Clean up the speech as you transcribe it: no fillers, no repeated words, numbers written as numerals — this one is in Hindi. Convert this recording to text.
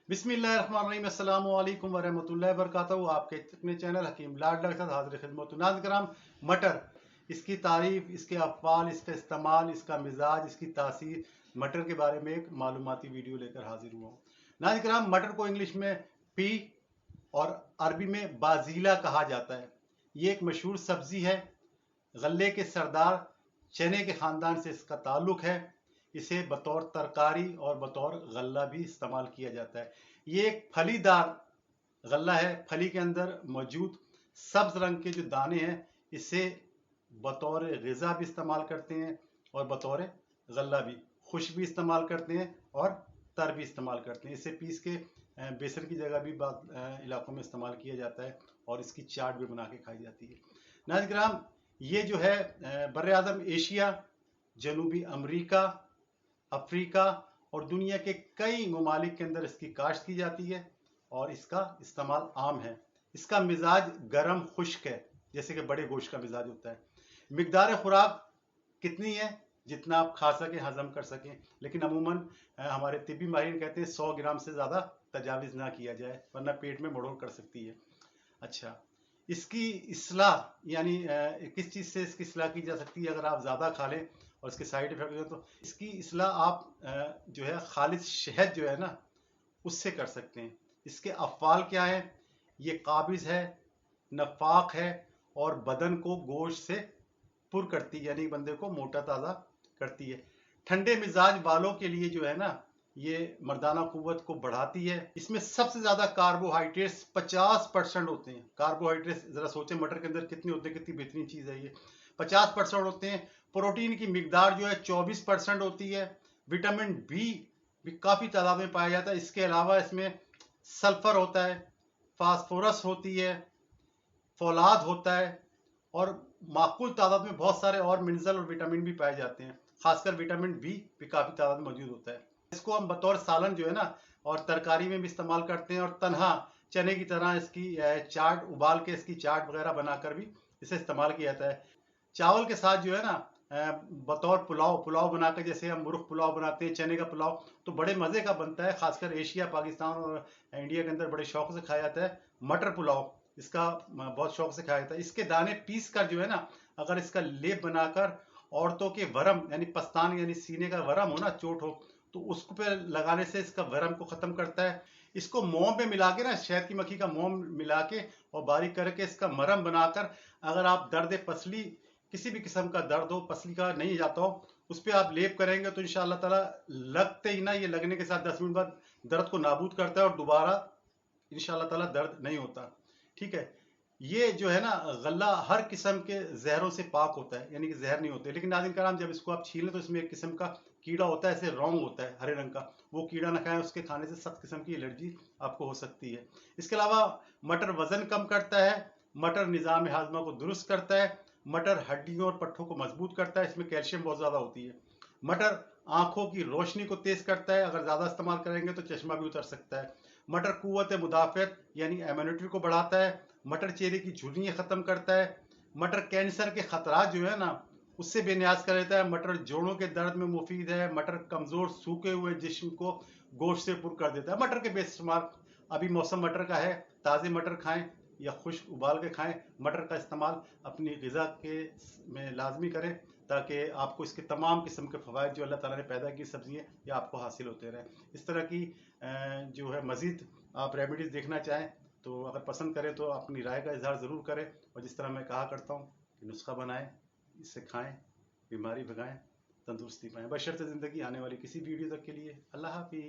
बिस्मिल्लाहिर्रहमानिर्रहीम अस्सलामु अलैकुम वरहमतुल्लाहि वबरकातुहू। आपके अपने चैनल हकीम लाडला के साथ हाजिर खिदमत। नाज़रीन कराम, मटर, इसकी तारीफ, इसके अफ़आल, इसका इस्तेमाल, इसका मिजाज, इसकी तासीर, मटर के बारे में एक मालूमाती वीडियो लेकर हाजिर हुआ हूँ। नाज़रीन कराम, मटर को इंग्लिश में पी और अरबी में बाजीला कहा जाता है। ये एक मशहूर सब्जी है। गल्ले के सरदार चने के ख़ानदान से इसका ताल्लुक है। इसे बतौर तरकारी और बतौर गल्ला भी इस्तेमाल किया जाता है। ये एक फलीदार गल्ला है। फली के अंदर मौजूद सब्ज रंग के जो दाने हैं, इसे बतौर ग़िज़ा भी इस्तेमाल करते हैं और बतौर गल्ला भी, खुश भी इस्तेमाल करते हैं और तर भी इस्तेमाल करते हैं। इसे पीस के बेसन की जगह भी इलाकों में इस्तेमाल किया जाता है और इसकी चाट भी बना के खाई जाती है। नाज़रीन किराम, ये जो है बर्र-ए-आज़म एशिया, जनूबी अमरीका, अफ्रीका और दुनिया के कई ममालिक के अंदर इसकी काश्त की जाती है और इसका इस्तेमाल आम है। इसका मिजाज गर्म खुश्क है, जैसे कि बड़े गोश्त का मिजाज होता है। मिकदार खुराक कितनी है? जितना आप खा सकें, हजम कर सकें, लेकिन अमूमन हमारे तिब्बी माहिर कहते हैं 100 ग्राम से ज़्यादा तजावीज़ ना किया जाए, वरना पेट में मड़ोड़ कर सकती है। अच्छा, इसकी इस्लाह यानी किस चीज़ से इसकी इस्लाह की जा सकती है? अगर आप ज़्यादा खा लें और इसके साइड इफेक्ट हो तो इसकी इस्लाह आप जो है खालिस शहद जो है ना, उससे कर सकते हैं। इसके अफ़आल क्या है? ये काबिज़ है, नफाक है और बदन को गोश्त से पुर करती है, यानी बंदे को मोटा ताज़ा करती है। ठंडे मिजाज वालों के लिए जो है ना, ये मर्दाना कुव्वत को बढ़ाती है। इसमें सबसे ज़्यादा कार्बोहाइड्रेट्स 50% होते हैं। कार्बोहाइड्रेट्स ज़रा सोचें, मटर के अंदर कितने होते हैं, कितनी बेहतरीन चीज़ है ये। 50% होते हैं। प्रोटीन की मिकदार जो है 24% होती है। विटामिन बी भी काफ़ी तादाद में पाया जाता है। इसके अलावा इसमें सल्फर होता है, फास्फोरस होती है, फौलाद होता है और माकूल तादाद में बहुत सारे और मिनरल और विटामिन भी पाए जाते हैं। खासकर विटामिन बी भी काफ़ी तादाद में मौजूद होता है। इसको हम बतौर सालन जो है ना और तरकारी में भी इस्तेमाल करते हैं और तनहा चने की तरह इसकी चाट उबाल के इसकी चाट वगैरह बनाकर भी इसे इस्तेमाल किया जाता है। चावल के साथ जो है ना बतौर पुलाव बनाकर, जैसे हम मुर्ग पुलाव बनाते हैं, चने का पुलाव, तो बड़े मज़े का बनता है। खासकर एशिया, पाकिस्तान और इंडिया के अंदर बड़े शौक से खाया जाता है मटर पुलाव। इसका बहुत शौक से खाया जाता है। इसके दाने पीस कर जो है ना, अगर इसका लेप बनाकर औरतों के वरम यानी पस्तान यानी सीने का वरम हो ना, चोट हो, तो उसको पे लगाने से इसका वरम को ख़त्म करता है। इसको मोम में मिला के ना, शहद की मक्खी का मोम मिला के और बारीक करके इसका मरहम बनाकर, अगर आप दर्द पसली, किसी भी किस्म का दर्द हो, पसली का नहीं जाता हो, उस पर आप लेप करेंगे तो इंशाअल्लाह ताला लगते ही ना, ये लगने के साथ 10 मिनट बाद दर्द को नाबूद करता है और दोबारा इंशाअल्लाह ताला दर्द नहीं होता। ठीक है। ये जो है ना गल्ला हर किस्म के जहरों से पाक होता है, यानी कि जहर नहीं होते। लेकिन नाज़रीन कराम, जब इसको आप छीलें तो इसमें एक किस्म का कीड़ा होता है, ऐसे रौंग होता है हरे रंग का। वो कीड़ा ना खाएं, उसके खाने से सख्त किस्म की एलर्जी आपको हो सकती है। इसके अलावा मटर वजन कम करता है, मटर निज़ाम हाजमा को दुरुस्त करता है, मटर हड्डियों और पट्ठों को मजबूत करता है। इसमें कैल्शियम बहुत ज़्यादा होती है। मटर आंखों की रोशनी को तेज करता है, अगर ज़्यादा इस्तेमाल करेंगे तो चश्मा भी उतर सकता है। मटर कुव्वत मुदाफ़त यानी इम्यूनिटी को बढ़ाता है। मटर चेहरे की झुर्रियाँ ख़त्म करता है। मटर कैंसर के ख़तरात जो है ना, उससे बेनियाज कर देता है। मटर जोड़ों के दर्द में मुफीद है। मटर कमज़ोर सूखे हुए जिस्म को गोश्त से पुर कर देता है। मटर के बेशुमार, अभी मौसम मटर का है, ताज़े मटर खाएं या खुश्क उबाल के खाएं। मटर का इस्तेमाल अपनी ग़िज़ा के में लाजमी करें, ताकि आपको इसके तमाम किस्म के फ़वाइद जो अल्लाह ताला ने पैदा की सब्ज़ियाँ, ये आपको हासिल होते रहें। इस तरह की जो है मज़ीद आप रेमेडीज़ देखना चाहें तो अगर पसंद करें तो अपनी राय का इजहार ज़रूर करें। और जिस तरह मैं कहा करता हूँ कि नुस्खा बनाएं, इससे खाएं, बीमारी भगाएं, तंदुरुस्ती पाएं। बशर्ते ज़िंदगी आने वाली किसी वीडियो तक के लिए अल्लाह हाफ़िज़।